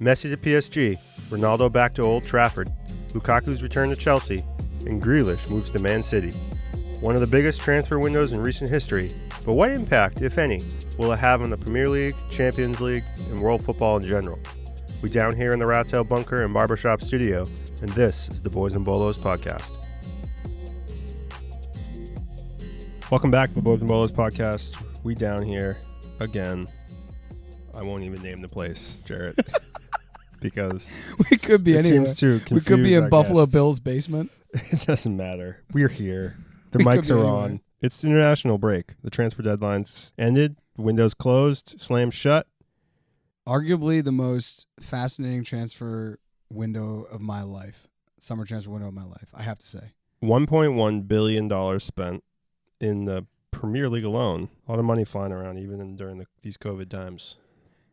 Messi to PSG, Ronaldo back to Old Trafford, Lukaku's return to Chelsea, and Grealish moves to Man City. One of the biggest transfer windows in recent history, but what impact, if any, will it have on the Premier League, Champions League, and world football in general? We down here in the Rat Tail Bunker and Barbershop studio, and this is the Boys In Bolos podcast. Welcome back to the Boys In Bolos podcast. We down here again. I won't even name the place, Jarrett, because we could be anywhere. Seems to confuse we could be in Buffalo guests. Bill's basement. It doesn't matter. We're here. The We mics could be are anywhere. on. It's the international break. The transfer deadline's ended. Windows closed. Slammed shut. Arguably the most fascinating transfer window of my life. Summer transfer window of my life, I have to say. $1.1 billion spent in the Premier League alone. A lot of money flying around even during these COVID times.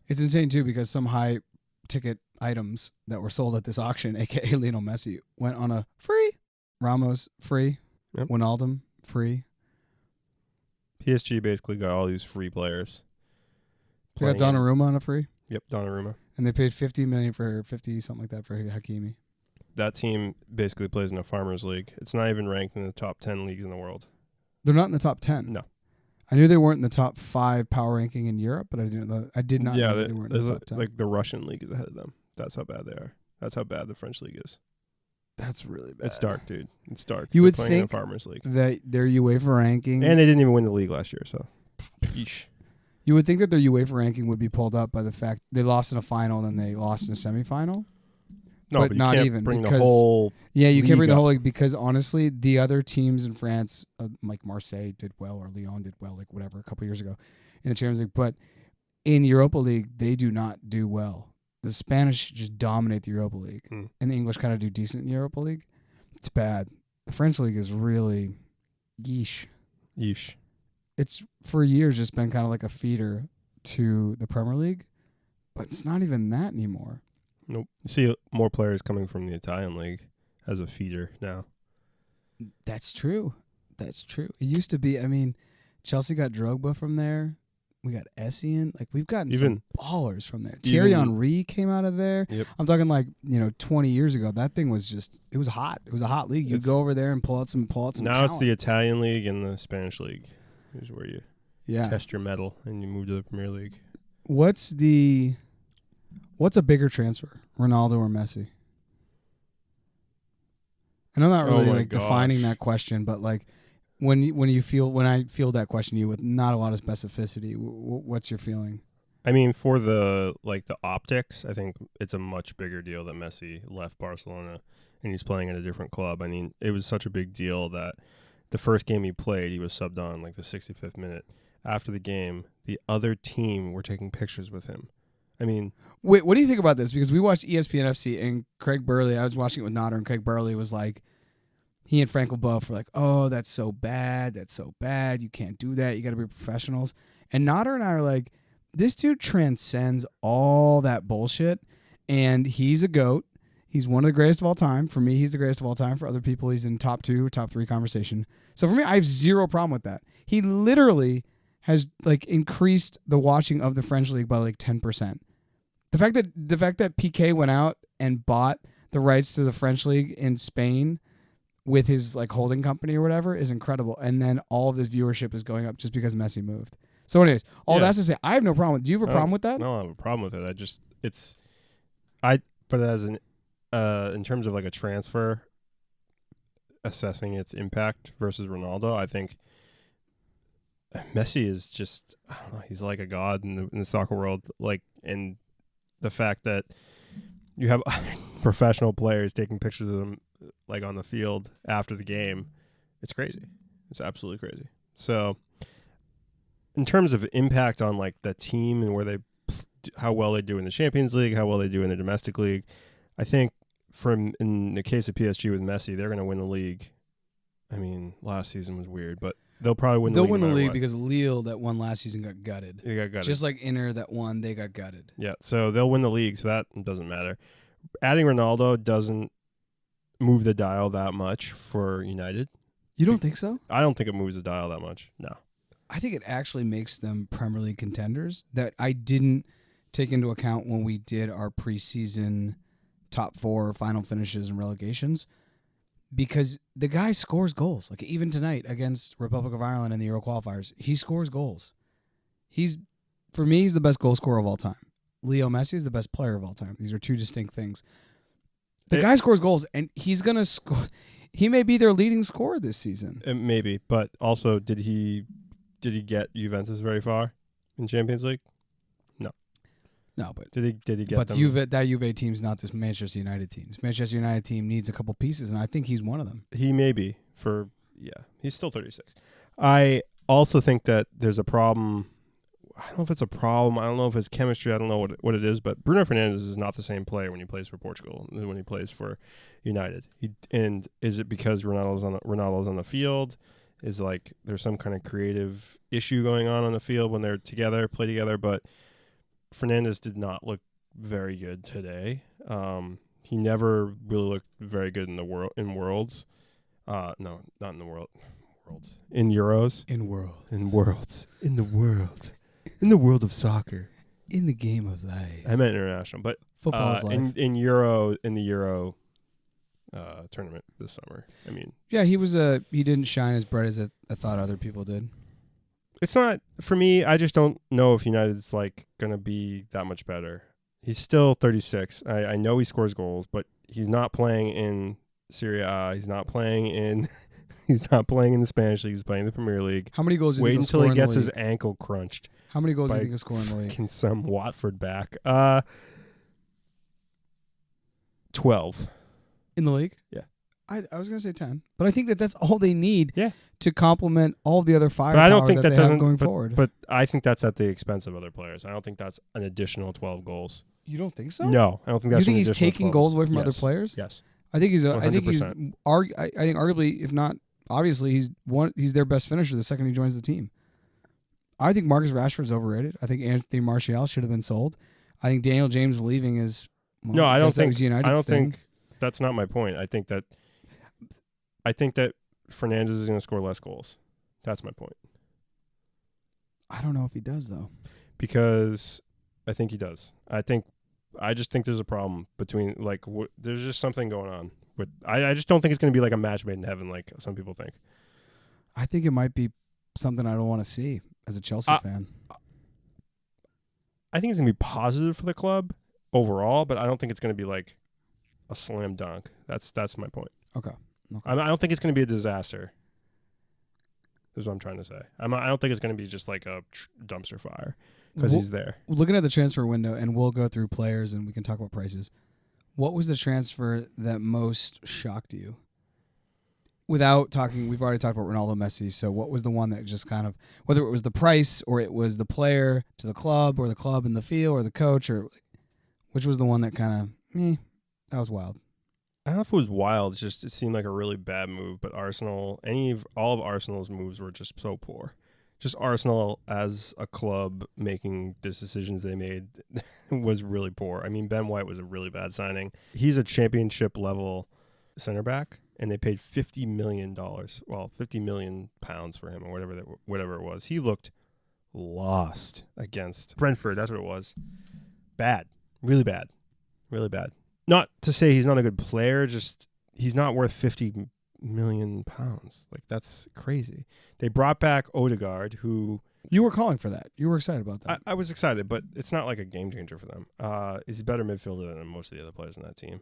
It's insane, too, because some high-ticket items that were sold at this auction, a.k.a. Lionel Messi, went on a free. Ramos, free. Yep. Wijnaldum, free. PSG basically got all these free players. They got playing in- Donnarumma on a free. Yep, Donnarumma. And they paid $50 million for 50, something like that, for Hakimi. That team basically plays in a farmers league. It's not even ranked in the top 10 leagues in the world. They're not in the top 10. No. I knew they weren't in the top 5 power ranking in Europe, but I did not know that they weren't in there's the top 10. like the Russian league is ahead of them. That's how bad they are. That's how bad the French league is. That's really bad. It's dark, dude. It's dark. You They're would playing in a think farmers league. that their UEFA ranking, And they didn't even win the league last year, so. Yeesh. you would think that their UEFA ranking would be pulled up by the fact they lost in a final and they lost in a semifinal. No, But but, not you can't even, bring the because- whole. Yeah, you can't League bring the up. whole league because honestly, the other teams in France, like Marseille did well or Lyon did well, like whatever, a couple years ago in the Champions League. But in Europa League, they do not do well. The Spanish just dominate the Europa League, Hmm. and the English kind of do decent in the Europa League. It's bad. The French league is really yeesh. It's for years just been kind of like a feeder to the Premier League, but it's not even that anymore. Nope. You see more players coming from the Italian league as a feeder now. That's true. That's true. It used to be, I mean, Chelsea got Drogba from there. We got Essien. Like, we've gotten Even- some ballers from there. Thierry even- Henry came out of there. Yep. I'm talking like, 20 years ago. That thing was just, it was hot. It was a hot league. You'd It's- go over there and pull out some Now talent. it's the Italian league and the Spanish league. Here's where you Yeah. test your metal and you move to the Premier League. What's a bigger transfer, Ronaldo or Messi? And I'm not Oh really my like defining gosh. that question, but like when I feel that question to you with not a lot of specificity, what's your feeling? I mean, for the optics, I think it's a much bigger deal that Messi left Barcelona and he's playing at a different club. I mean, it was such a big deal that the first game he played, he was subbed on like the 65th minute. After the game, the other team were taking pictures with him. I mean, Wait, what do you think about this? Because we watched ESPN FC and Craig Burley, I was watching it with Nodder, and Craig Burley was like, he and Frank LeBeouf were like, oh, that's so bad. You can't do that. You got to be professionals. And Nodder and I are like, this dude transcends all that bullshit, and he's a GOAT. He's one of the greatest of all time. For me, he's the greatest of all time. For other people, he's in top 2, top 3 conversation. So for me, I have zero problem with that. He literally has like increased the watching of the French league by like 10%. The fact that Piqué went out and bought the rights to the French league in Spain with his like holding company or whatever is incredible. And then all of this viewership is going up just because Messi moved. So anyways, all that's to say, I have no problem. Do you have a problem with that? I don't have a problem with it. But as in terms of like a transfer, assessing its impact versus Ronaldo, I think Messi is just, I don't know, he's like a god in the soccer world. Like, and the fact that you have professional players taking pictures of them like on the field after the game, it's crazy. It's absolutely crazy. So in terms of impact on like the team and how well they do in the Champions League, how well they do in the domestic league, I think in the case of PSG with Messi, they're going to win the league. I mean, last season was weird, but they'll probably win the league. They'll win no the matter league what. because Lille that won last season got gutted. They got gutted. Just like Inter that won, they got gutted. Yeah, so they'll win the league, so that doesn't matter. Adding Ronaldo doesn't move the dial that much for United. You don't think so? I don't think it moves the dial that much. No. I think it actually makes them Premier League contenders that I didn't take into account when we did our preseason top 4 final finishes and relegations, because the guy scores goals. Like even tonight against Republic of Ireland in the Euro qualifiers, he scores goals. For me, he's the best goal scorer of all time. Leo Messi is the best player of all time. These are two distinct things. The guy scores goals, and he's going to score. He may be their leading scorer this season. Maybe, but also, did he get Juventus very far in Champions League? No, but did he get but them? that Juve team's not this Manchester United team. This Manchester United team needs a couple pieces, and I think he's one of them. He may be he's still 36. I also think that there's a problem. I don't know if it's a problem. I don't know if it's chemistry. I don't know what it is, but Bruno Fernandes is not the same player when he plays for Portugal than when he plays for United. And is it because Ronaldo's on the field? Is like there's some kind of creative issue going on the field when they're play together, but Fernandes did not look very good today. He never really looked very good in Worlds. No, not in the Worlds. In Euros. In Worlds. In Worlds. In the world. In the world of soccer. In the game of life. I meant international, but football's life. in the Euro tournament this summer. I mean, yeah, he didn't shine as bright as I thought other people did. It's not for me. I just don't know if United's like gonna be that much better. He's still 36. I know he scores goals, but he's not playing in Serie A. He's not playing in. He's not playing in the Spanish league. He's playing in the Premier League. How many goals? Wait until he gets his ankle crunched. How many goals do you think he'll score in the league? Can some Watford back? 12 in the league. Yeah. I was gonna say 10, but I think that's all they need. Yeah. To complement all the other firepower but I don't think that that they have doesn't going forward. But I think that's at the expense of other players. I don't think that's an additional 12 goals. You don't think so? No, I don't think that's. You think an he's taking 12. goals away from other Yes. players? Yes. I think he's. I think 100%. arguably, if not obviously, he's their best finisher the second he joins the team. I think Marcus Rashford's overrated. I think Anthony Martial should have been sold. I think Daniel James leaving is. Well, No, I don't think. United's I don't thing. think that's not my point. I think that Fernandes is going to score less goals. That's my point. I don't know if he does though. Because I think he does. I just think there's a problem between there's just something going on with. I just don't think it's going to be like a match made in heaven like some people think. I think it might be something I don't want to see as a Chelsea fan. I think it's going to be positive for the club overall, but I don't think it's going to be like a slam dunk. That's my point. Okay. I don't think it's going to be a disaster. Is what I'm trying to say. I don't think it's going to be just like a dumpster fire because he's there. Looking at the transfer window, and we'll go through players and we can talk about prices. What was the transfer that most shocked you? Without talking, we've already talked about Ronaldo, Messi. So what was the one that just kind of, whether it was the price or it was the player to the club or the club in the field or the coach, or which was the one that kind of, that was wild. I don't know if it was wild. It seemed like a really bad move. But Arsenal, all of Arsenal's moves were just so poor. Just Arsenal as a club making the decisions they made was really poor. I mean, Ben White was a really bad signing. He's a championship level center back, and they paid $50 million. Well, 50 million pounds for him, or whatever it was. He looked lost against Brentford. That's what it was. Bad, really bad, really bad. Not to say he's not a good player, just he's not worth 50 million pounds. Like, that's crazy. They brought back Odegaard, who... You were calling for that. You were excited about that. I was excited, but it's not like a game changer for them. He's a better midfielder than most of the other players on that team.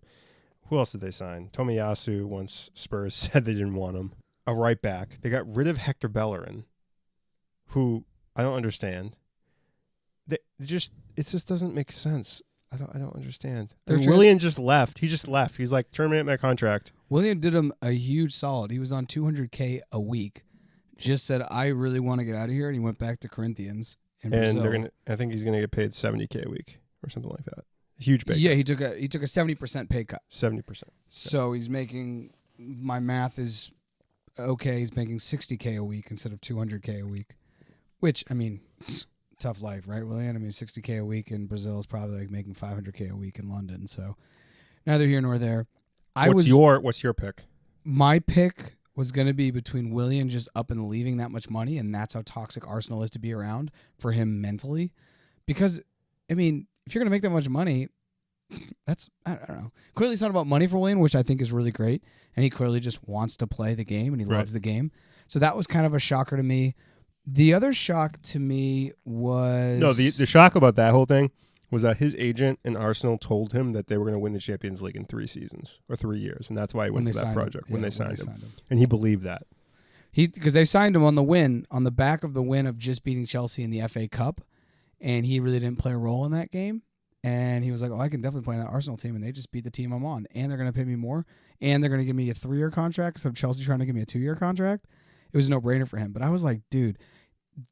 Who else did they sign? Tomiyasu, once Spurs said they didn't want him. A right back. They got rid of Hector Bellerin, who I don't understand. It just doesn't make sense. I don't understand. Willian just left. He just left. He's like, terminate my contract. Willian did him a huge solid. He was on $200K a week. Just said, I really want to get out of here, and he went back to Corinthians in Brazil. I think he's gonna get paid $70K a week or something like that. Huge pay. Yeah, he took a 70% pay cut. 70%. So he's making, my math is okay. He's making $60K a week instead of $200K a week, which, I mean, tough life, right, Willian? I mean, $60K a week in Brazil is probably like making $500K a week in London. So neither here nor there. What's your pick? My pick was going to be between Willian just up and leaving that much money, and that's how toxic Arsenal is to be around for him mentally. Because, I mean, if you're going to make that much money, that's, I don't know. Clearly it's not about money for Willian, which I think is really great. And he clearly just wants to play the game and he loves the game. So that was kind of a shocker to me. The other shock to me was... No, the shock about that whole thing was that his agent and Arsenal told him that they were going to win the Champions League in 3 seasons or 3 years. And that's why he went to that project when they signed him. And he believed that. Because they signed him on the back of the win of just beating Chelsea in the FA Cup. And he really didn't play a role in that game. And he was like, I can definitely play on that Arsenal team. And they just beat the team I'm on. And they're going to pay me more. And they're going to give me a 3-year contract instead of Chelsea trying to give me a 2-year contract. It was a no-brainer for him. But I was like, dude,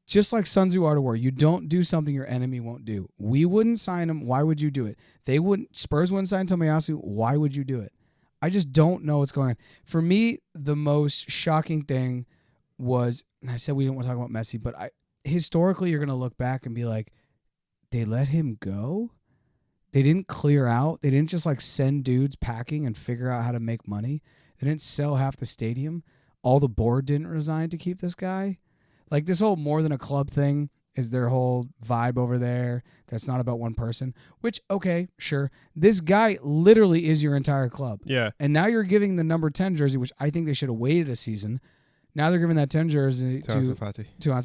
just like Sun Tzu Art of War, you don't do something your enemy won't do. We wouldn't sign him. Why would you do it? Spurs wouldn't sign Tomiyasu. Why would you do it? I just don't know what's going on. For me, the most shocking thing was, and I said we didn't want to talk about Messi, but historically you're going to look back and be like, they let him go? They didn't clear out. They didn't just like send dudes packing and figure out how to make money. They didn't sell half the stadium. All the board didn't resign to keep this guy. Like this whole more than a club thing is their whole vibe over there. That's not about one person, which, okay, sure. This guy literally is your entire club. Yeah. And now you're giving the number 10 jersey, which I think they should have waited a season. Now they're giving that 10 jersey to Ansu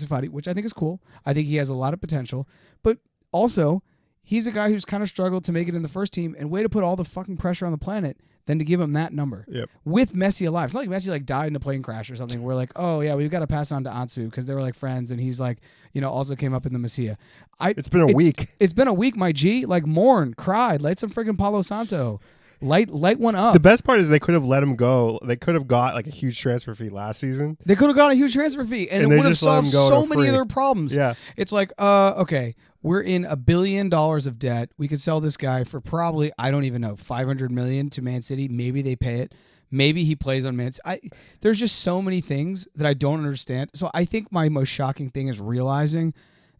Fati, which I think is cool. I think he has a lot of potential. But also, he's a guy who's kind of struggled to make it in the first team, and way to put all the fucking pressure on the planet than to give him that number. Yep. With Messi alive. It's not like Messi like died in a plane crash or something. We're like, oh yeah, we've got to pass on to Ansu because they were like friends, and he's like, also came up in the Messia. It's been a week. It's been a week, my G. Like mourn, cried, light some friggin' Palo Santo. Light one up. The best part is they could have let him go. They could have got like a huge transfer fee last season. They could have got a huge transfer fee, and it would have solved so many of their problems. Yeah. It's like, okay, we're in $1 billion of debt. We could sell this guy for probably, I don't even know, $500 million to Man City. Maybe they pay it. Maybe he plays on Man City. There's just so many things that I don't understand. So I think my most shocking thing is realizing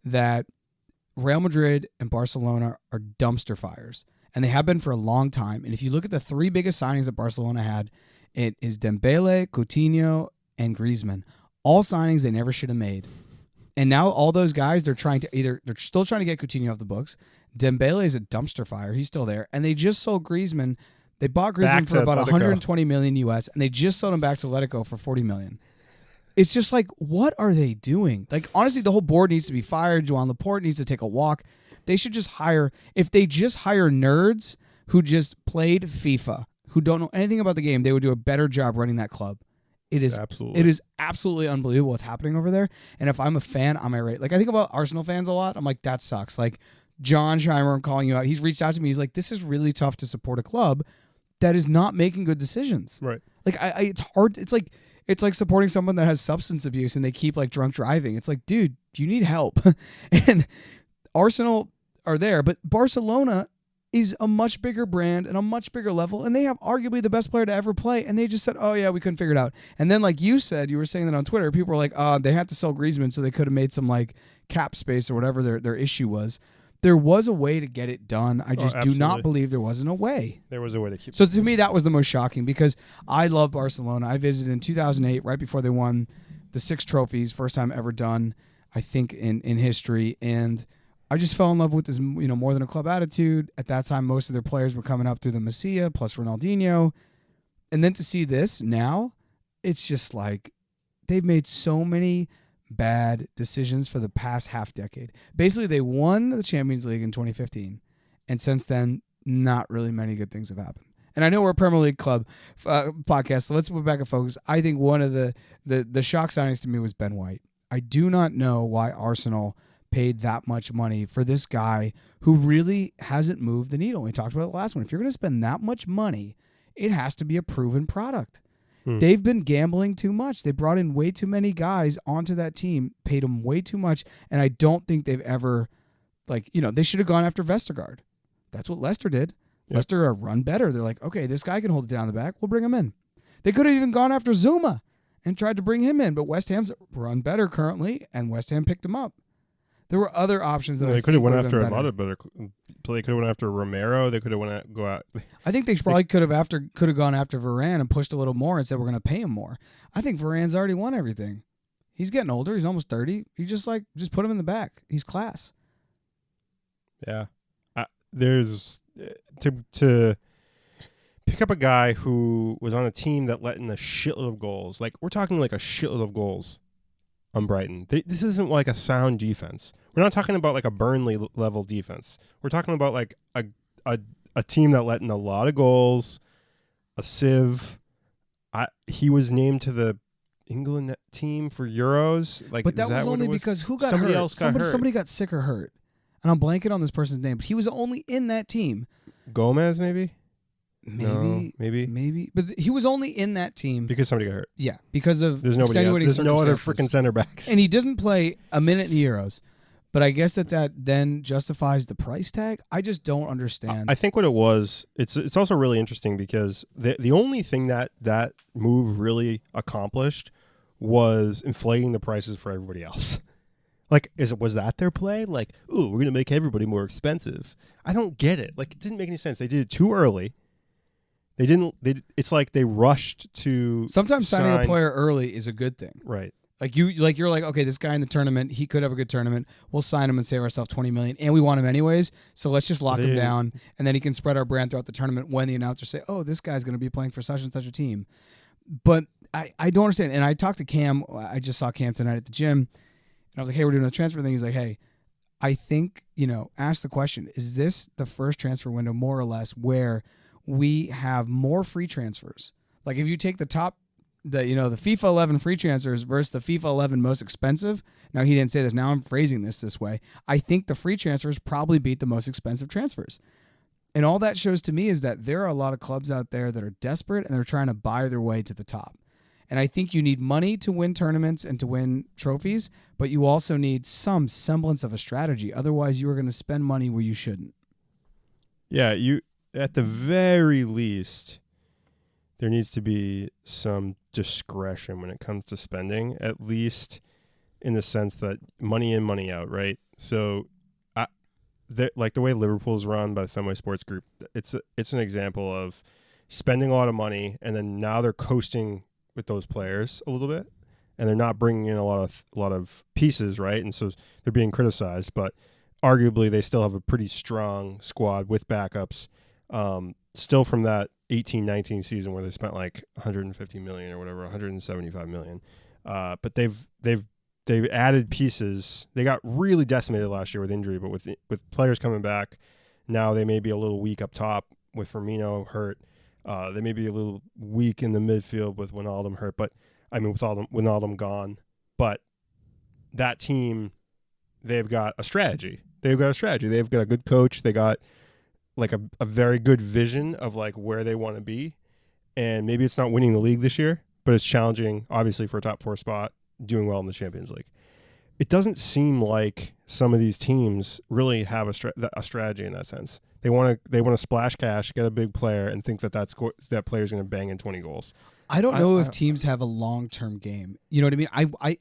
that Real Madrid and Barcelona are dumpster fires. And they have been for a long time. And if you look at the 3 biggest signings that Barcelona had, it is Dembele, Coutinho, and Griezmann. All signings they never should have made. And now all those guys, they're still trying to get Coutinho off the books. Dembele is a dumpster fire. He's still there. And they just sold Griezmann. They bought Griezmann for about $120 million US, and they just sold him back to Atletico for $40 million. It's just like, what are they doing? Like, honestly, the whole board needs to be fired. Joan Laporte needs to take a walk. They should just hire, if they just hire nerds who just played FIFA, who don't know anything about the game, they would do a better job running that club. It is absolutely unbelievable what's happening over there. And if I'm a fan, I'm irate. Like, I think about Arsenal fans a lot. I'm like, that sucks. Like, John Scheimer, I'm calling you out. He's reached out to me. He's like, this is really tough to support a club that is not making good decisions. Right. Like, it's hard. It's like supporting someone that has substance abuse and they keep like drunk driving. It's like, dude, you need help. And Arsenal are there, but Barcelona is a much bigger brand and a much bigger level, and they have arguably the best player to ever play, and they just said, oh yeah, we couldn't figure it out. And then like you said, you were saying that on Twitter, people were like, they had to sell Griezmann so they could have made some like cap space or whatever their issue was. There was a way to get it done. I just do not believe there wasn't a way. There was a way to keep. So to me, that was the most shocking because I love Barcelona. I visited in 2008, right before they won the 6 trophies, first time ever done, I think, in history. And I just fell in love with this, more than a club attitude. At that time, most of their players were coming up through the Messi, plus Ronaldinho. And then to see this now, it's just like they've made so many bad decisions for the past half decade. Basically, they won the Champions League in 2015, and since then, not really many good things have happened. And I know we're a Premier League club podcast, so let's put back and focus. I think one of the shock signings to me was Ben White. I do not know why Arsenal paid that much money for this guy who really hasn't moved the needle. We talked about it last one. If you're going to spend that much money, it has to be a proven product. They've been gambling too much. They brought in way too many guys onto that team, paid them way too much, and I don't think they've ever, they should have gone after Vestergaard. That's what Leicester did. Yep. Leicester run better. They're like, okay, this guy can hold it down the back. We'll bring him in. They could have even gone after Zuma and tried to bring him in, but West Ham's run better currently, and West Ham picked him up. There were other options that they could have went after a lot of better. They could have went after Romero. They could have go out. I think they probably could have gone after Varane and pushed a little more and said we're going to pay him more. I think Varane's already won everything. He's getting older. He's almost 30. You just put him in the back. He's class. Yeah, there's to pick up a guy who was on a team that let in a shitload of goals. Like, we're talking like a shitload of goals on Brighton. This isn't like a sound defense. We're not talking about like a Burnley level defense. We're talking about like a team that let in a lot of goals, a sieve. He was named to the England team for Euros. Like, but that was only because who got somebody hurt? Else got hurt. Somebody got sick or hurt. And I'm blanking on this person's name, but he was only in that team. Gomez, maybe? Maybe. No, maybe. But he was only in that team. Because somebody got hurt. Yeah, because of There's nobody extenuating else. There's no other circumstances. freaking center backs. And he doesn't play a minute in the Euros. But I guess that then justifies the price tag. I just don't understand. I think what it was, it's also really interesting because the only thing that move really accomplished was inflating the prices for everybody else. Like, was that their play? Like, ooh, we're gonna make everybody more expensive. I don't get it. Like, it didn't make any sense. They did it too early. It's like they rushed to. Sometimes signing a player early is a good thing. Right. Like you're like, okay, this guy in the tournament, he could have a good tournament. We'll sign him and save ourselves $20 million, and we want him anyways. So let's just lock him down, and then he can spread our brand throughout the tournament. When the announcers say, "Oh, this guy's going to be playing for such and such a team," but I don't understand. And I talked to Cam. I just saw Cam tonight at the gym, and I was like, "Hey, we're doing a transfer thing." He's like, "Hey, I think ask the question: is this the first transfer window, more or less, where we have more free transfers? Like, if you take the top." The FIFA 11 free transfers versus the FIFA 11 most expensive. Now, he didn't say this. Now I'm phrasing this way. I think the free transfers probably beat the most expensive transfers. And all that shows to me is that there are a lot of clubs out there that are desperate and they're trying to buy their way to the top. And I think you need money to win tournaments and to win trophies, but you also need some semblance of a strategy. Otherwise, you are going to spend money where you shouldn't. Yeah, at the very least, there needs to be some discretion when it comes to spending, at least in the sense that money in, money out, right? So, like the way Liverpool's run by the Fenway Sports Group, it's an example of spending a lot of money, and then now they're coasting with those players a little bit, and they're not bringing in a lot of pieces, right? And so they're being criticized, but arguably they still have a pretty strong squad with backups, still from that 18-19 season where they spent like 150 million or whatever, 175 million. But they've added pieces. They got really decimated last year with injury, but with players coming back, now they may be a little weak up top with Firmino hurt. They may be a little weak in the midfield with Wijnaldum hurt, but I mean with Wijnaldum gone. But that team, they've got a strategy. They've got a good coach. They got like a very good vision of like where they want to be. And maybe it's not winning the league this year, but it's challenging, obviously, for a top 4 spot, doing well in the Champions League. It doesn't seem like some of these teams really have a strategy in that sense. They want to splash cash, get a big player, and think that that player's going to bang in 20 goals. I don't know if teams have a long-term game. You know what I mean?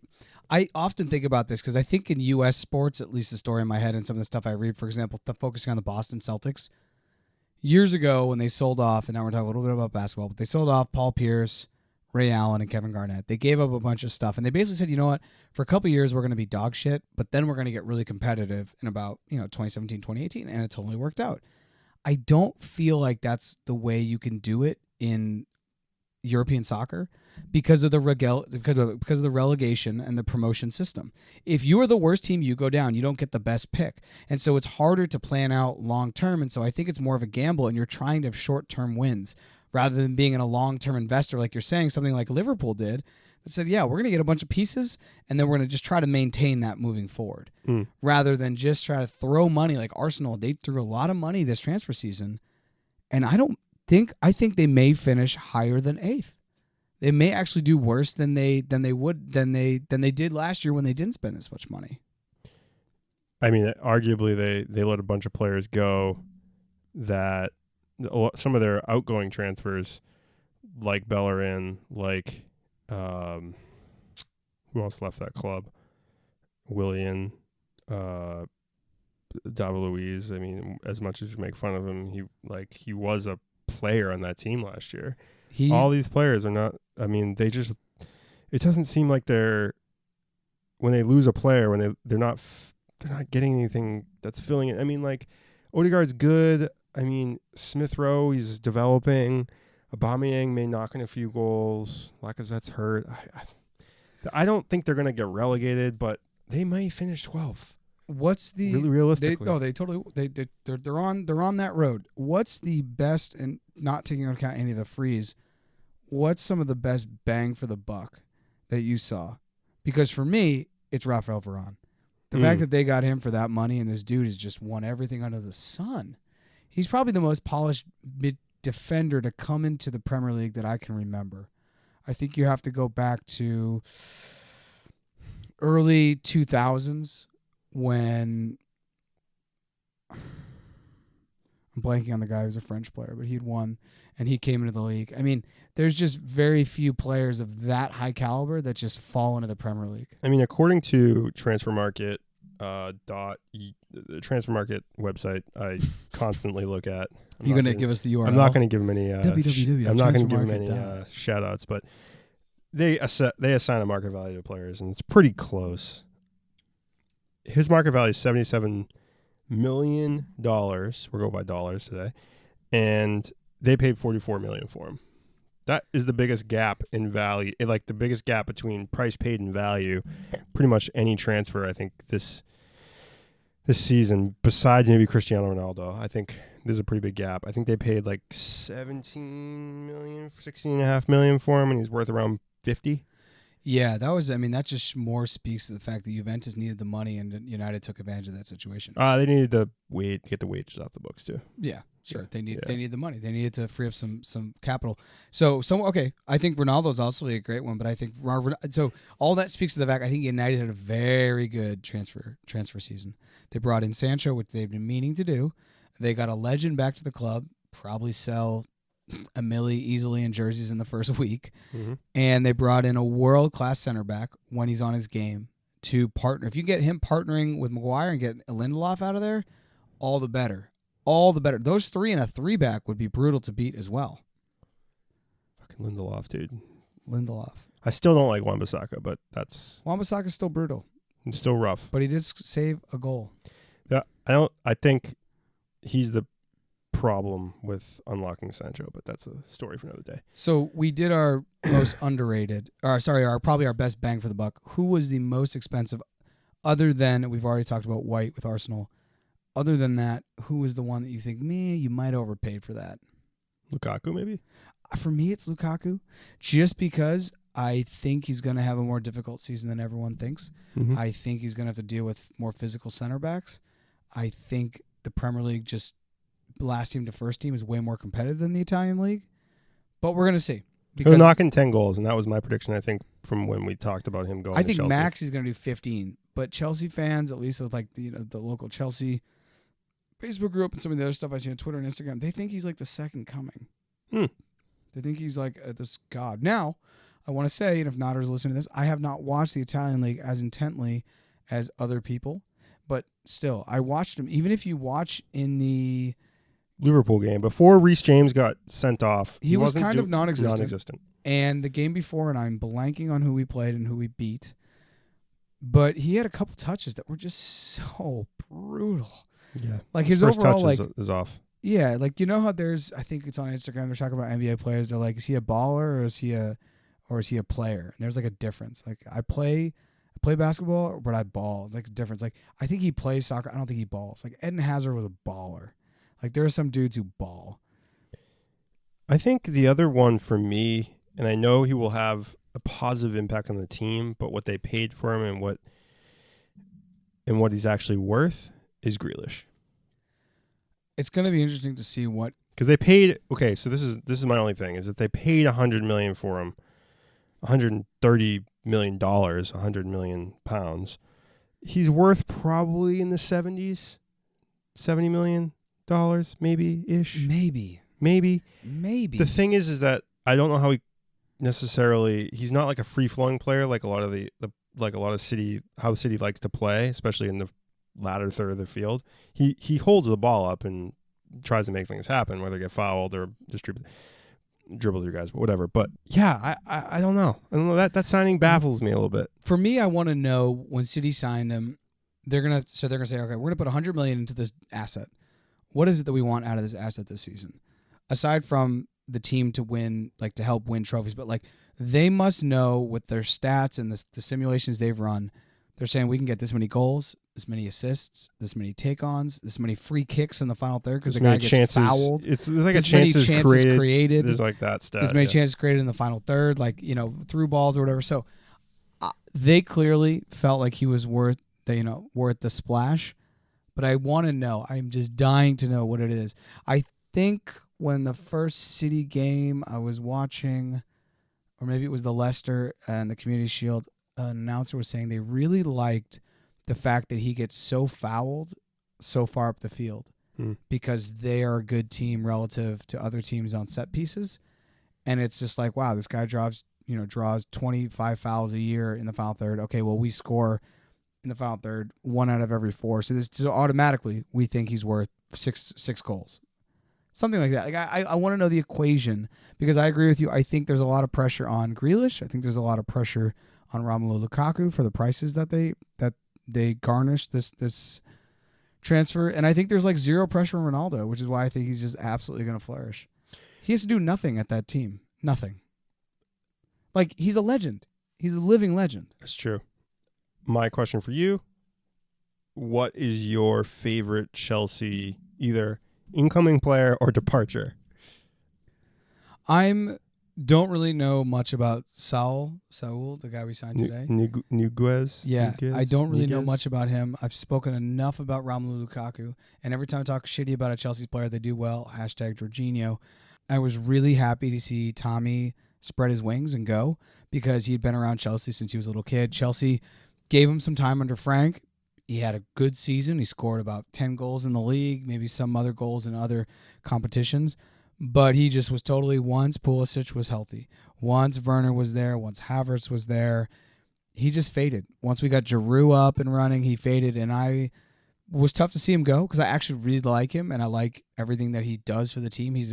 I often think about this because I think in U.S. sports, at least the story in my head and some of the stuff I read, for example, focusing on the Boston Celtics, years ago when they sold off, and now we're talking a little bit about basketball, but they sold off Paul Pierce, Ray Allen, and Kevin Garnett. They gave up a bunch of stuff, and they basically said, you know what, for a couple of years we're going to be dog shit, but then we're going to get really competitive in about 2017, 2018, and it totally worked out. I don't feel like that's the way you can do it in European soccer because of the relegation and the promotion system. If you are the worst team, you go down. You don't get the best pick. And so it's harder to plan out long term. And so I think it's more of a gamble, and you're trying to have short-term wins rather than being in a long-term investor like you're saying, something like Liverpool did that said, yeah, we're going to get a bunch of pieces, and then we're going to just try to maintain that moving forward rather than just try to throw money like Arsenal. They threw a lot of money this transfer season, and I think they may finish higher than 8th. They may actually do worse than they did last year when they didn't spend this much money. I mean, arguably they let a bunch of players go that some of their outgoing transfers, like Bellerin, like who else left that club? Willian, David Luiz. I mean, as much as you make fun of him, he was a player on that team last year. All these players are not. I mean, it doesn't seem like when they lose a player, when they're not getting anything that's filling it. I mean, like Odegaard's good. I mean, Smith Rowe, he's developing. Aubameyang may knock in a few goals. Lacazette's hurt. I don't think they're going to get relegated, but they might finish 12th. What's the really realistically? They're on that road. What's the best, and not taking into account any of the frees, what's some of the best bang for the buck that you saw? Because for me, it's Raphael Varane. The fact that they got him for that money, and this dude has just won everything under the sun. He's probably the most polished defender to come into the Premier League that I can remember. I think you have to go back to early 2000s when I'm blanking on the guy who's a French player, but he'd won and he came into the league. I mean, there's just very few players of that high caliber that just fall into the Premier League. I mean, according to Transfermarkt, the Transfermarkt website I constantly look at. You're going to give us the URL? I'm not going to give them any. www. I'm not going to give them any shout outs, but they assign a market value to players, and it's pretty close. His market value is $77 million. We're going by dollars today, and they paid $44 million for him. That is the biggest gap in value, like the biggest gap between price paid and value. Pretty much any transfer, I think this season, besides maybe Cristiano Ronaldo, I think there's a pretty big gap. I think they paid like $17 million, $16.5 million for him, and he's worth around 50. Yeah, that just more speaks to the fact that Juventus needed the money and United took advantage of that situation. They needed to get the wages off the books too. Yeah, sure. They need the money. They needed to free up some capital. Okay, I think Ronaldo's also a great one, but I think so all that speaks to the fact I think United had a very good transfer season. They brought in Sancho, which they've been meaning to do. They got a legend back to the club, probably sell a milli easily in jerseys in the first week. Mm-hmm. And they brought in a world-class center back when he's on his game to partner. If you get him partnering with Maguire and get Lindelof out of there, all the better. All the better. Those three and a three-back would be brutal to beat as well. Fucking Lindelof, dude. Lindelof. I still don't like Wan-Bissaka, but that's... Wan-Bissaka's still brutal. It's still rough. But he did save a goal. Yeah, I think he's the problem with unlocking Sancho, but that's a story for another day. So we did our most underrated, probably our best bang for the buck. Who was the most expensive, other than, we've already talked about White with Arsenal, other than that, who was the one that you think, man, you might have overpaid for that? Lukaku, maybe? For me, it's Lukaku, just because I think he's going to have a more difficult season than everyone thinks. Mm-hmm. I think he's going to have to deal with more physical center backs. I think the Premier League, just last team to first team, is way more competitive than the Italian league. But we're going to see. He'll knock in 10 goals, and that was my prediction, I think, from when we talked about him going to Chelsea. I think max he's going to do 15. But Chelsea fans, at least with like the local Chelsea Facebook group and some of the other stuff I see on Twitter and Instagram, they think he's like the second coming. They think he's like this god. Now, I want to say, and if Notter's listening to this, I have not watched the Italian league as intently as other people. But still, I watched him. Even if you watch in the Liverpool game, before Reece James got sent off, he was kind of non-existent. And the game before, and I'm blanking on who we played and who we beat, but he had a couple touches that were just so brutal. Yeah. Like his first overall touch like is off. Yeah, like you know how there's, I think it's on Instagram, they're talking about NBA players. They're like, is he a baller or is he a player? And there's like a difference. Like I play basketball, but I ball. Like a difference. Like I think he plays soccer. I don't think he balls. Like Eden Hazard was a baller. Like there are some dudes who ball. I think the other one for me, and I know he will have a positive impact on the team, but what they paid for him and what he's actually worth is Grealish. It's going to be interesting to see what, because they paid. Okay, so this is my only thing is that they paid $100 million for him, $130 million, £100 million. He's worth probably in the 70s, $70 million, maybe ish. Maybe. The thing is that I don't know how he's not like a free flowing player like a lot of how the City likes to play, especially in the latter third of the field. He holds the ball up and tries to make things happen, whether get fouled or dribble your guys, but whatever. But yeah, I don't know. That signing baffles me a little bit. For me, I want to know when City signed him, they're gonna say, okay, we're gonna put $100 million into this asset. what is it that we want out of this asset this season? Aside from the team to win, like to help win trophies, but like they must know with their stats and the simulations they've run, they're saying we can get this many goals, this many assists, this many take-ons, this many free kicks in the final third because the guy gets fouled. There's like this a chances created. There's like that stat. This many chances created in the final third, like, through balls or whatever. So they clearly felt like he was worth the splash. But I want to know. I'm just dying to know what it is. I think when the first City game I was watching, or maybe it was the Leicester and the Community Shield, an announcer was saying they really liked the fact that he gets so fouled so far up the field because they are a good team relative to other teams on set pieces. And it's just like, wow, this guy draws 25 fouls a year in the final third. Okay, well, we score in the final third 1 out of every 4. So automatically we think he's worth six goals. Something like that. Like I want to know the equation because I agree with you. I think there's a lot of pressure on Grealish. I think there's a lot of pressure on Romelu Lukaku for the prices that they garnished this transfer. And I think there's like zero pressure on Ronaldo, which is why I think he's just absolutely going to flourish. He has to do nothing at that team. Nothing. Like, he's a legend. He's a living legend. That's true. My question for you, what is your favorite Chelsea either incoming player or departure? Don't really know much about Saul, the guy we signed today. Nuguez? Yeah, Nuguez? I don't really know much about him. I've spoken enough about Romelu Lukaku, and every time I talk shitty about a Chelsea's player, they do well. #Jorginho. I was really happy to see Tommy spread his wings and go because he'd been around Chelsea since he was a little kid. Chelsea gave him some time under Frank. He had a good season. He scored about 10 goals in the league, maybe some other goals in other competitions. But he just was totally, once Pulisic was healthy, once Werner was there, once Havertz was there, he just faded. Once we got Giroud up and running, he faded. And I was tough to see him go because I actually really like him and I like everything that he does for the team. He's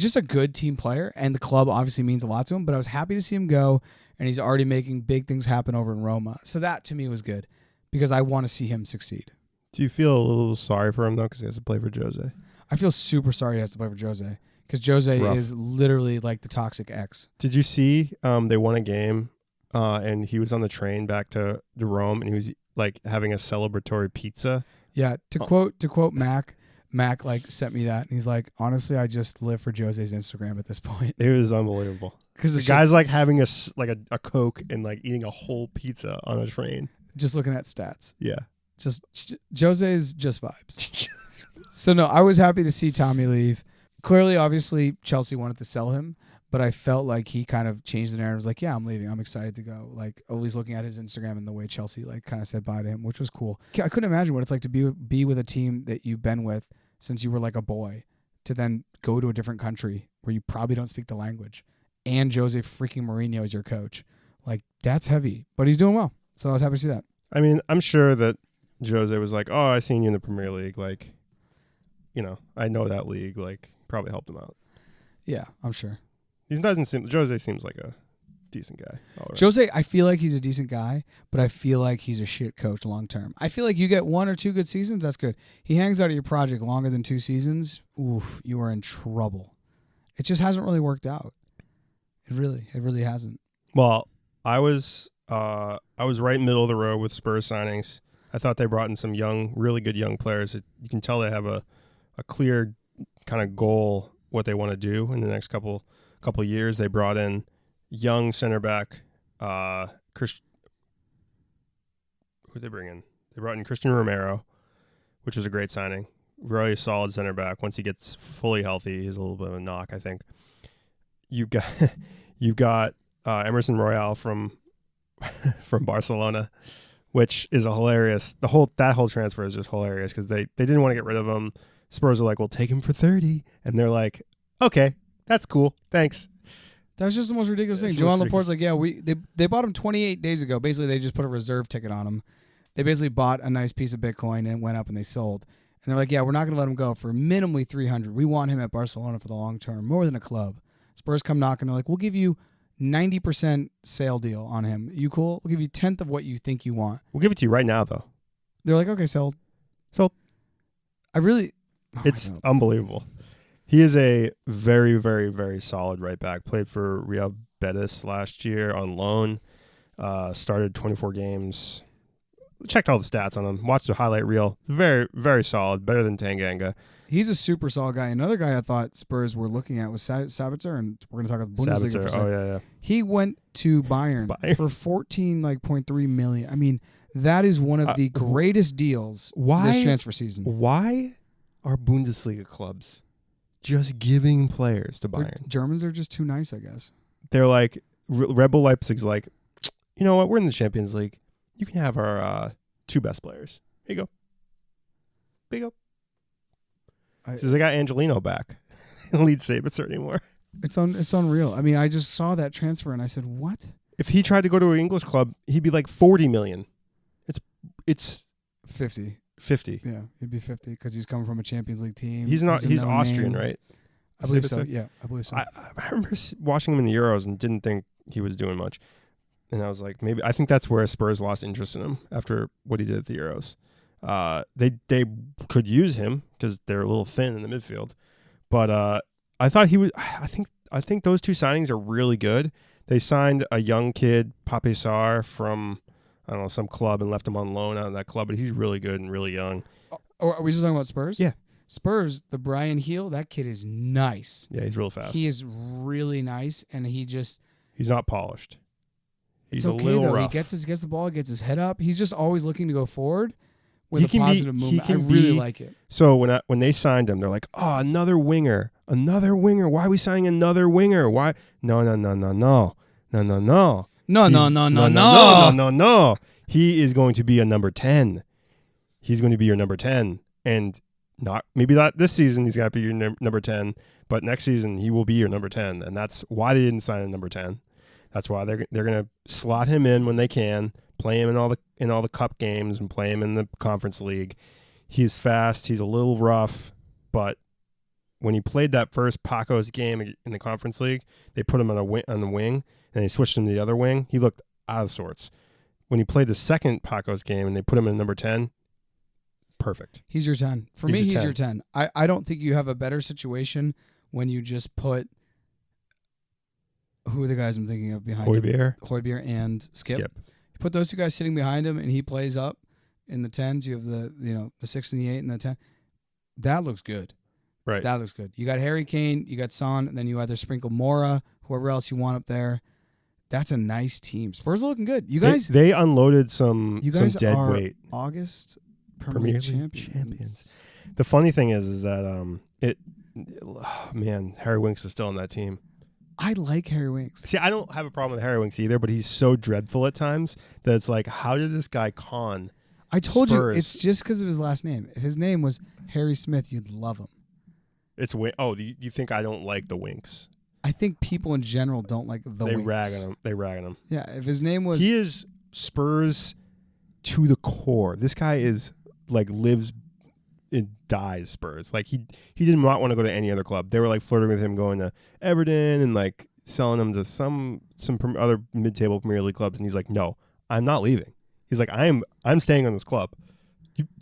just a good team player, and the club obviously means a lot to him, but I was happy to see him go, and he's already making big things happen over in Roma. So that, to me, was good because I want to see him succeed. Do you feel a little sorry for him, though, because he has to play for Jose? I feel super sorry he has to play for Jose because Jose is literally like the toxic ex. Did you see they won a game, and he was on the train back to Rome, and he was like having a celebratory pizza? Yeah. To quote Mac like sent me that, and he's like, honestly, I just live for Jose's Instagram at this point. It was unbelievable because the guy's like having a Coke and like eating a whole pizza on a train, just looking at stats. Yeah, just Jose's just vibes. So no, I was happy to see Tommy leave. Clearly, obviously, Chelsea wanted to sell him, but I felt like he kind of changed the narrative. Was like, yeah, I'm leaving. I'm excited to go. Like, always looking at his Instagram and the way Chelsea like kind of said bye to him, which was cool. I couldn't imagine what it's like to be with a team that you've been with since you were like a boy, to then go to a different country where you probably don't speak the language, and Jose freaking Mourinho is your coach. Like, that's heavy, but he's doing well. So I was happy to see that. I mean, I'm sure that Jose was like, oh, I seen you in the Premier League. Like, I know that league. Like, probably helped him out. Yeah, I'm sure. Jose seems like a decent guy. Jose, I feel like he's a decent guy, but I feel like he's a shit coach long term. I feel like you get 1 or 2 good seasons, that's good. He hangs out of your project longer than 2 seasons, oof, you are in trouble. It just hasn't really worked out. It really hasn't. Well, I was right middle of the road with Spurs signings. I thought they brought in some really good young players. You can tell they have a clear kind of goal, what they want to do in the next couple of years. They brought in young center back, who'd they bring in? They brought in Christian Romero, which was a great signing. Really solid center back. Once he gets fully healthy, he's a little bit of a knock, I think. You've got Emerson Royale from Barcelona, which is a hilarious. That whole transfer is just hilarious because they didn't want to get rid of him. Spurs were like, "We'll take him for 30," and they're like, "Okay, that's cool, thanks." That was just the most ridiculous thing. Joan Laporte's like, yeah, they bought him 28 days ago. Basically, they just put a reserve ticket on him. They basically bought a nice piece of Bitcoin and went up and they sold. And they're like, yeah, we're not going to let him go for minimally 300. We want him at Barcelona for the long term, more than a club. Spurs come knocking. They're like, we'll give you 90% sale deal on him. You cool? We'll give you 1/10 of what you think you want. We'll give it to you right now, though. They're like, okay, sold. It's unbelievable. He is a very, very, very solid right back. Played for Real Betis last year on loan. Started 24 games. Checked all the stats on him. Watched the highlight reel. Very, very solid. Better than Tanganga. He's a super solid guy. Another guy I thought Spurs were looking at was Sabitzer, and we're going to talk about Bundesliga for a second. Oh, yeah. He went to Bayern for 14.3 million. I mean, that is one of the greatest deals this transfer season. Why are Bundesliga clubs just giving players to Bayern? Germans are just too nice, I guess. They're like, Red Bull Leipzig's like, you know what? We're in the Champions League. You can have our 2 best players. Here you go. Here you go. So they got Angelino back. Lead Sabitzer anymore. It's unreal. I mean, I just saw that transfer and I said, what? If he tried to go to an English club, he'd be like 40 million. It's 50. 50. Yeah, he'd be 50 because he's coming from a Champions League team. He's Austrian, right? I believe so. Yeah, I believe so. I remember watching him in the Euros and didn't think he was doing much. And I was like, I think that's where Spurs lost interest in him after what he did at the Euros. They could use him because they're a little thin in the midfield, but I thought he was. I think those 2 signings are really good. They signed a young kid, Pape Sarr, from I don't know some club and left him on loan out of that club, but he's really good and really young. Oh, are we just talking about Spurs? Yeah, Spurs. The Brian Heel, that kid is nice. Yeah, he's real fast. He is really nice, and he's not polished. He's it's okay, a little though. rough. He gets the ball, gets his head up. He's just always looking to go forward with a positive movement. I really like it. So when they signed him, they're like, oh, another winger. Why are we signing another winger? Why? No. He is going to be a number 10. He's going to be your number 10. And maybe not this season he's got to be your number 10, but next season he will be your number 10. And that's why they didn't sign a number 10. That's why they're going to slot him in when they can, play him in all the cup games and play him in the Conference League. He's fast. He's a little rough, but when he played that first Paco's game in the Conference League, they put him on the wing and they switched him to the other wing. He looked out of sorts. When he played the second Paco's game and they put him in number 10, perfect. He's your 10. For me, he's your 10. I don't think you have a better situation when you just put. Who are the guys I'm thinking of behind him? Højbjerg and Skip. You put those 2 guys sitting behind him, and he plays up in the 10s. You have the 6 and the 8 and the 10. That looks good. Right. That looks good. You got Harry Kane, you got Son, and then you either sprinkle Mora, whoever else you want up there. That's a nice team. Spurs are looking good. You guys, they unloaded some dead weight. August Premier League champions. The funny thing is that Harry Winks is still on that team. I like Harry Winks. See, I don't have a problem with Harry Winks either, but he's so dreadful at times that it's like, how did this guy con? I told you, it's just because of his last name. If his name was Harry Smith, you'd love him. It's you think I don't like the Winks? I think people in general don't like the Winks. They rag on him. Yeah, if his name was... He is Spurs to the core. This guy is like lives and dies Spurs. Like he did not want to go to any other club. They were like flirting with him going to Everton and like selling him to some other mid-table Premier League clubs, and he's like, no, I'm not leaving. He's like, I'm staying on this club.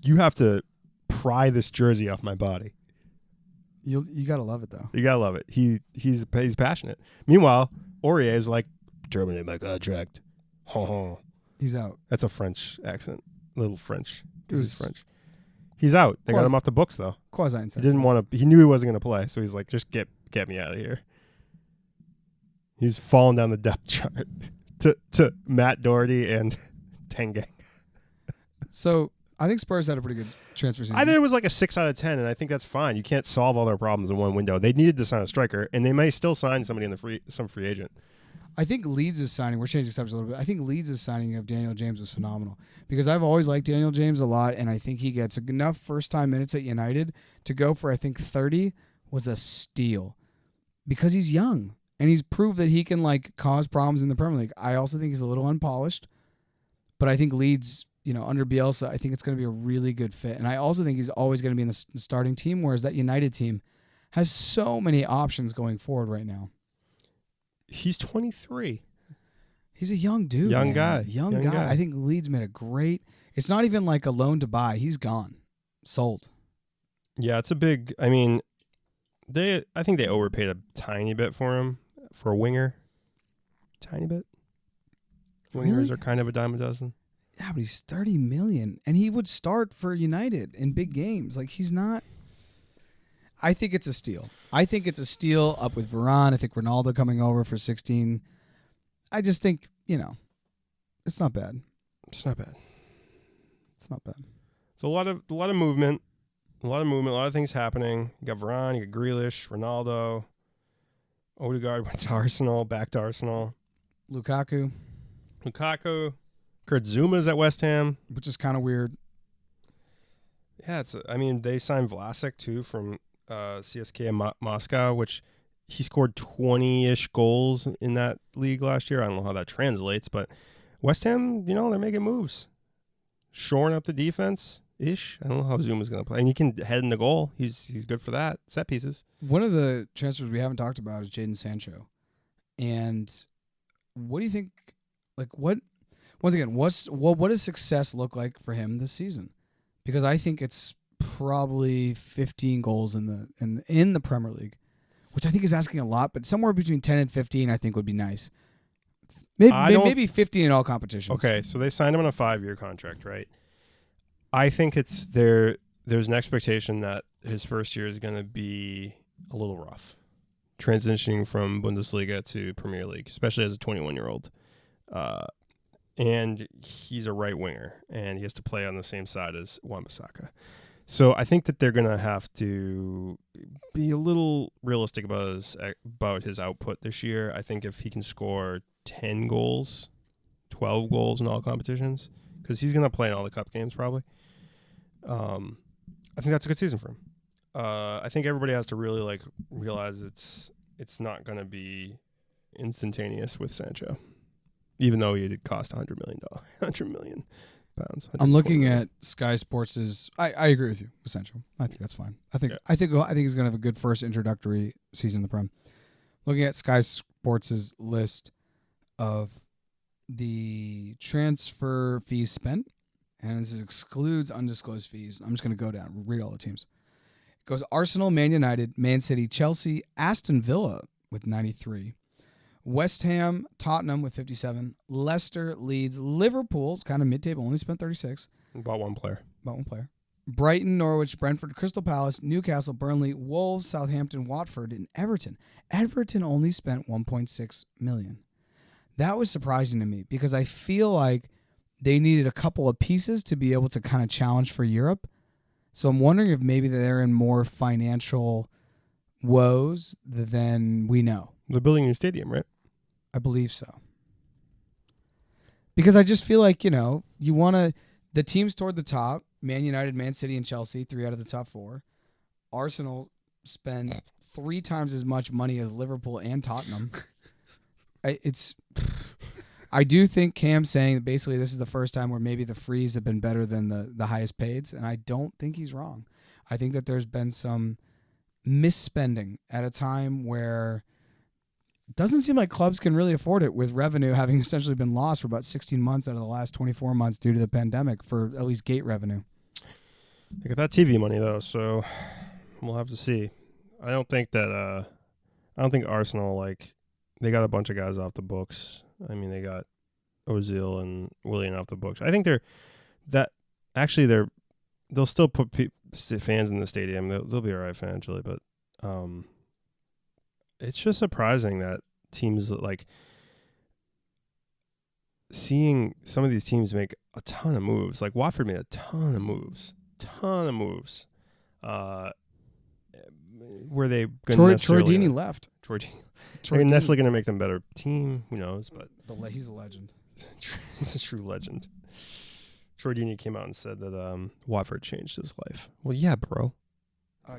You have to pry this jersey off my body. You gotta love it though. You gotta love it. He's passionate. Meanwhile, Aurier is like, terminate my contract. He's out. That's a French accent. A little French. He's French. He's out. They got him off the books though. Quasi He didn't want to. He knew he wasn't going to play, so he's like, just get me out of here. He's fallen down the depth chart to Matt Doherty and Tanganga. So I think Spurs had a pretty good transfer season. I think it was like a 6 out of 10, and I think that's fine. You can't solve all their problems in one window. They needed to sign a striker, and they may still sign somebody in some free agent. I think Leeds' signing, we're changing subject a little bit. I think Leeds' signing of Daniel James was phenomenal because I've always liked Daniel James a lot, and I think he gets enough first-time minutes at United to go for, I think, 30 was a steal because he's young, and he's proved that he can, like, cause problems in the Premier League. I also think he's a little unpolished, but I think Leeds, under Bielsa, I think it's going to be a really good fit, and I also think he's always going to be in the starting team, whereas that United team has so many options going forward right now. He's 23. He's a young dude. Young guy. I think Leeds made a great... It's not even like a loan to buy. He's gone. Sold. Yeah, it's a big. I mean, I think they overpaid a tiny bit for him for a winger. Tiny bit. Wingers Really? are kind of a dime a dozen. Yeah, but he's $30 million, and he would start for United in big games. Like, he's not. I think it's a steal. I think it's a steal up with Varane. I think Ronaldo coming over for 16. I just think, it's not bad. It's not bad. It's not bad. So a lot of movement, a lot of things happening. You got Varane, you got Grealish, Ronaldo, Odegaard went to Arsenal, back to Arsenal. Lukaku, Kurt Zuma's at West Ham, which is kind of weird. Yeah, they signed Vlasic too from CSKA Moscow, which he scored 20-ish goals in that league last year. I don't know how that translates, but West Ham, they're making moves, shoring up the defense ish. I don't know how Zuma's going to play, and he can head in the goal. He's good for that, set pieces. One of the transfers we haven't talked about is Jadon Sancho, and what do you think? Like, what? Once again, what does success look like for him this season? Because I think it's probably 15 goals in the Premier League, which I think is asking a lot, but somewhere between 10 and 15 I think would be nice. Maybe 15 in all competitions. Okay, so they signed him on a 5-year contract, right? I think there's an expectation that his first year is going to be a little rough, transitioning from Bundesliga to Premier League, especially as a 21-year-old. And he's a right winger, and he has to play on the same side as Wan-Bissaka. So I think that they're going to have to be a little realistic about his output this year. I think if he can score 10 goals, 12 goals in all competitions, because he's going to play in all the cup games probably, I think that's a good season for him. I think everybody has to really realize it's not going to be instantaneous with Sancho. Even though he did cost $100 million pounds. I'm looking at Sky Sports'. I agree with you, essentially. I think that's fine. I think he's going to have a good first introductory season in the Prem. Looking at Sky Sports' list of the transfer fees spent, and this excludes undisclosed fees. I'm just going to go down, read all the teams. It goes Arsenal, Man United, Man City, Chelsea, Aston Villa with 93. West Ham, Tottenham with 57. Leicester, Leeds, Liverpool, kind of mid-table, only spent 36. Bought one player. Brighton, Norwich, Brentford, Crystal Palace, Newcastle, Burnley, Wolves, Southampton, Watford, and Everton. Everton only spent $1.6 million. That was surprising to me because I feel like they needed a couple of pieces to be able to kind of challenge for Europe. So I'm wondering if maybe they're in more financial woes than we know. They're building a new stadium, right? I believe so. Because I just feel like, you want the teams toward the top, Man United, Man City, and Chelsea, 3 out of the top 4. Arsenal spend 3 times as much money as Liverpool and Tottenham. I do think Cam's saying that basically this is the first time where maybe the frees have been better than the highest paids, and I don't think he's wrong. I think that there's been some misspending at a time where it doesn't seem like clubs can really afford it, with revenue having essentially been lost for about 16 months out of the last 24 months due to the pandemic for at least gate revenue. They got that TV money though, so we'll have to see. I don't think Arsenal, they got a bunch of guys off the books. I mean, they got Ozil and Willian off the books. I think they'll still put fans in the stadium. They'll be all right financially, but it's just surprising that teams seeing some of these teams make a ton of moves. Like Watford made a ton of moves. Were they going to Troy Deeney left. They're necessarily going to make them a better team. Who knows? But he's a legend. He's a true legend. Troy Deeney came out and said that Watford changed his life. Well, yeah, bro.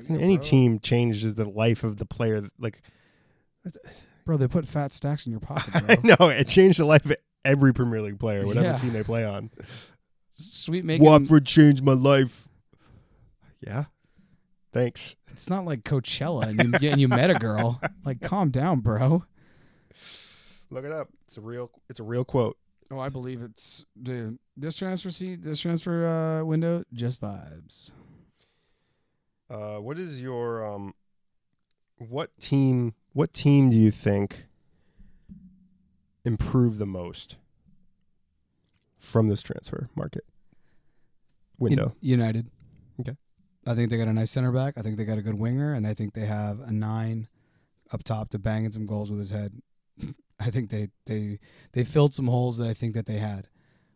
Any team changes the life of the player. Bro, they put fat stacks in your pocket, bro. I know. It changed the life of every Premier League player, whatever team they play on. Sweet making. Watford changed my life. Yeah. Thanks. It's not like Coachella and you met a girl. Calm down, bro. Look it up. It's a real quote. Oh, I believe it's this transfer window, just vibes. What is your what team do you think improved the most from this transfer market window? United. Okay. I think they got a nice center back. I think they got a good winger, and I think they have a 9 up top to banging some goals with his head. I think they filled some holes that I think that they had.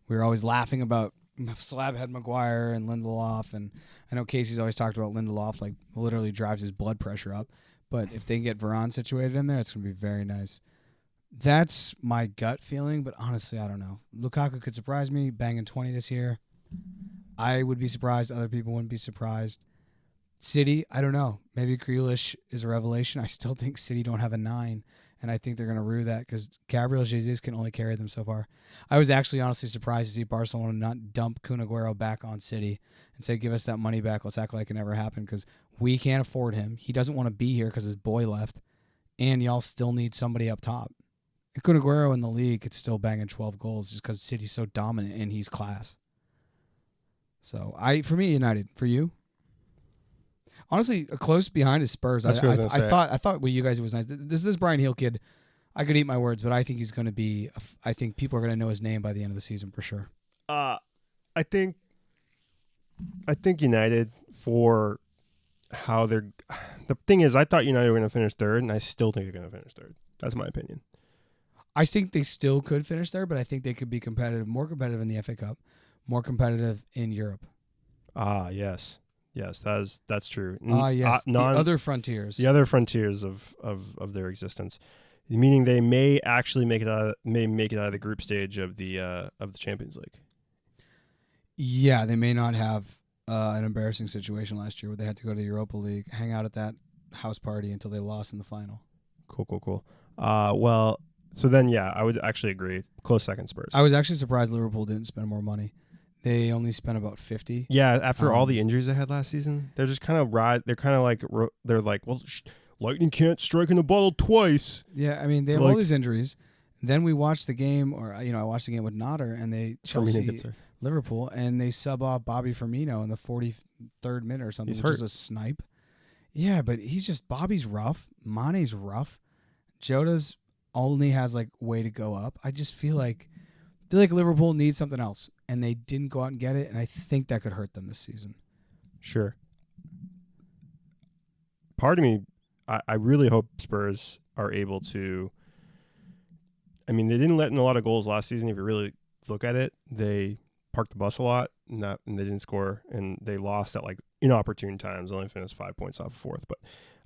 We were always laughing about Slabhead Maguire and Lindelof, and I know Casey's always talked about Lindelof, like literally drives his blood pressure up. But if they can get Varane situated in there, it's going to be very nice. That's my gut feeling, but honestly, I don't know. Lukaku could surprise me, banging 20 this year. I would be surprised. Other people wouldn't be surprised. City, I don't know. Maybe Grealish is a revelation. I still think City don't have a 9, and I think they're going to rue that because Gabriel Jesus can only carry them so far. I was actually honestly surprised to see Barcelona not dump Kun Aguero back on City and say, give us that money back. Let's act like it never happened because we can't afford him. He doesn't want to be here because his boy left, and y'all still need somebody up top. And Kun Aguero in the league could still bang in 12 goals just because City's so dominant and he's class. So, for me, United. For you? Honestly, a close behind is Spurs. I thought with you guys it was nice. This Brian Hill kid, I could eat my words, but I think he's going to be. I think people are going to know his name by the end of the season for sure. I think United for how they're. The thing is, I thought United were going to finish third, and I still think they're going to finish third. That's my opinion. I think they still could finish third, but I think they could be competitive, more competitive in the FA Cup, more competitive in Europe. Yes. Yes, that's true. Yes, the other frontiers. The other frontiers of their existence, meaning they may actually make it out of the group stage of the Champions League. Yeah, they may not have an embarrassing situation last year where they had to go to the Europa League, hang out at that house party until they lost in the final. Cool. Well, so then I would actually agree. Close second, Spurs. I was actually surprised Liverpool didn't spend more money. They only spent about 50. Yeah, after all the injuries they had last season, they're just kind of They're kind of like well, lightning can't strike in a bottle twice. Yeah, I mean they have all these injuries. Then we watched the game, or I watched the game with Nodder, and they Chelsea Liverpool, and they sub off Bobby Firmino in the 43rd minute or something, which is a snipe. Yeah, but Bobby's rough. Mane's rough. Jota's only has way to go up. I just feel like Liverpool needs something else, and they didn't go out and get it, and I think that could hurt them this season. Sure. Part of me, I really hope Spurs are able to. I mean, they didn't let in a lot of goals last season. If you really look at it, they parked the bus a lot, and they didn't score, and they lost at inopportune times. Only finished 5 points off of fourth, but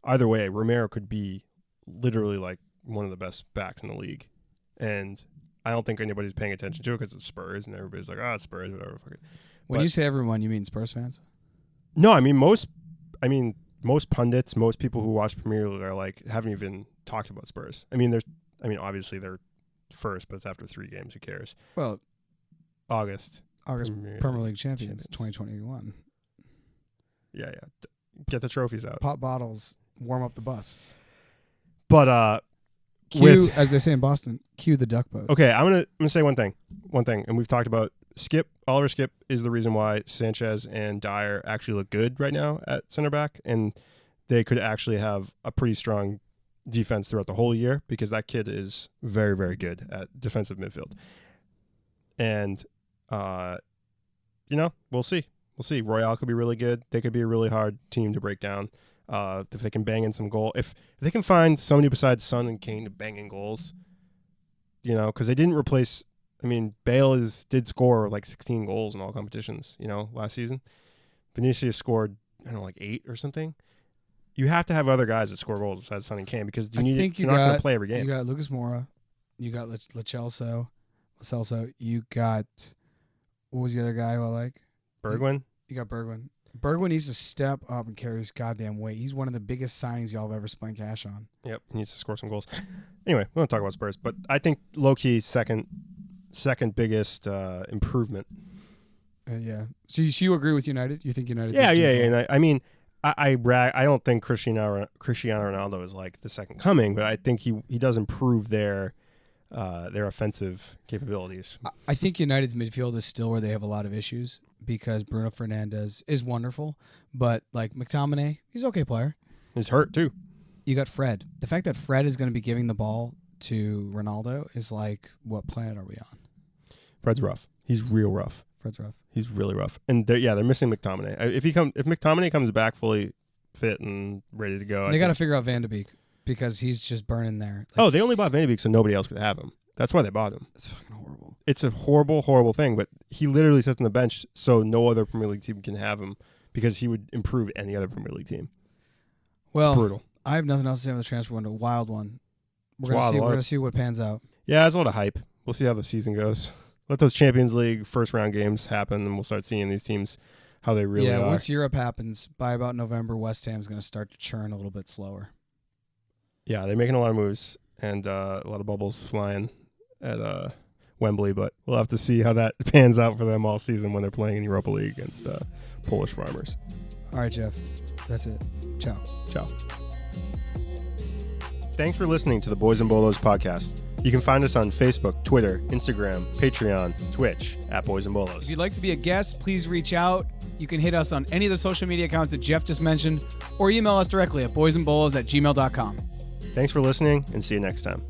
either way, Romero could be literally one of the best backs in the league, and I don't think anybody's paying attention to it because it's Spurs, and everybody's like, it's Spurs, whatever. Fuck it. When you say everyone, you mean Spurs fans? No, I mean most pundits, most people who watch Premier League are haven't even talked about Spurs. I mean, obviously they're first, but it's after 3 games. Who cares? Well, August Premier League champions 2021. Yeah. Get the trophies out. Pop bottles, warm up the bus. But cue, as they say in Boston, cue the duck boats. Okay, I'm gonna say one thing, and we've talked about Skip. Oliver Skip is the reason why Sanchez and Dyer actually look good right now at center back, and they could actually have a pretty strong defense throughout the whole year because that kid is very, very good at defensive midfield. And we'll see. Royale could be really good. They could be a really hard team to break down. If they can bang in some goal, if they can find somebody besides Son and Kane to bang in goals, because they didn't replace. I mean, Bale did score 16 goals in all competitions, last season. Vinicius scored 8 or something. You have to have other guys that score goals besides Son and Kane because you're not going to play every game. You got Lucas Moura, you got Lo Celso, you got what was the other guy who I like? Bergwijn. You got Bergwijn. Bergwijn needs to step up and carry his goddamn weight. He's one of the biggest signings y'all have ever spent cash on. Yep, he needs to score some goals. Anyway, we won't talk about Spurs, but I think low-key second biggest improvement. Yeah. So you agree with United? You think United? Yeah. And I mean, I brag. I don't think Cristiano Ronaldo is the second coming, but I think he does improve their offensive capabilities. I think United's midfield is still where they have a lot of issues. because Bruno Fernandes is wonderful, but like McTominay, he's an okay player. He's hurt too. You got Fred. The fact that Fred is going to be giving the ball to Ronaldo is like, what planet are we on? Fred's rough. He's real rough. Fred's rough. He's really rough. And they're missing McTominay. If McTominay comes back fully fit and ready to go, they got to figure out Van de Beek because he's just burning there. Like, they only bought Van de Beek so nobody else could have him. That's why they bought him. It's fucking horrible. It's a horrible, horrible thing. But he literally sits on the bench so no other Premier League team can have him because he would improve any other Premier League team. Well, it's brutal. I have nothing else to say on the transfer window. Wild one. We're gonna see what pans out. Yeah, there's a lot of hype. We'll see how the season goes. Let those Champions League first round games happen, and we'll start seeing these teams how they really are. Yeah, once Europe happens, by about November, West Ham's going to start to churn a little bit slower. Yeah, they're making a lot of moves and a lot of bubbles flying at Wembley, but we'll have to see how that pans out for them all season when they're playing in Europa League against Polish farmers. All right, Jeff. That's it. Ciao. Ciao. Thanks for listening to the Boys in Bolos podcast. You can find us on Facebook, Twitter, Instagram, Patreon, Twitch at Boys in Bolos. If you'd like to be a guest, please reach out. You can hit us on any of the social media accounts that Jeff just mentioned or email us directly at boysandbolos@gmail.com. Thanks for listening and see you next time.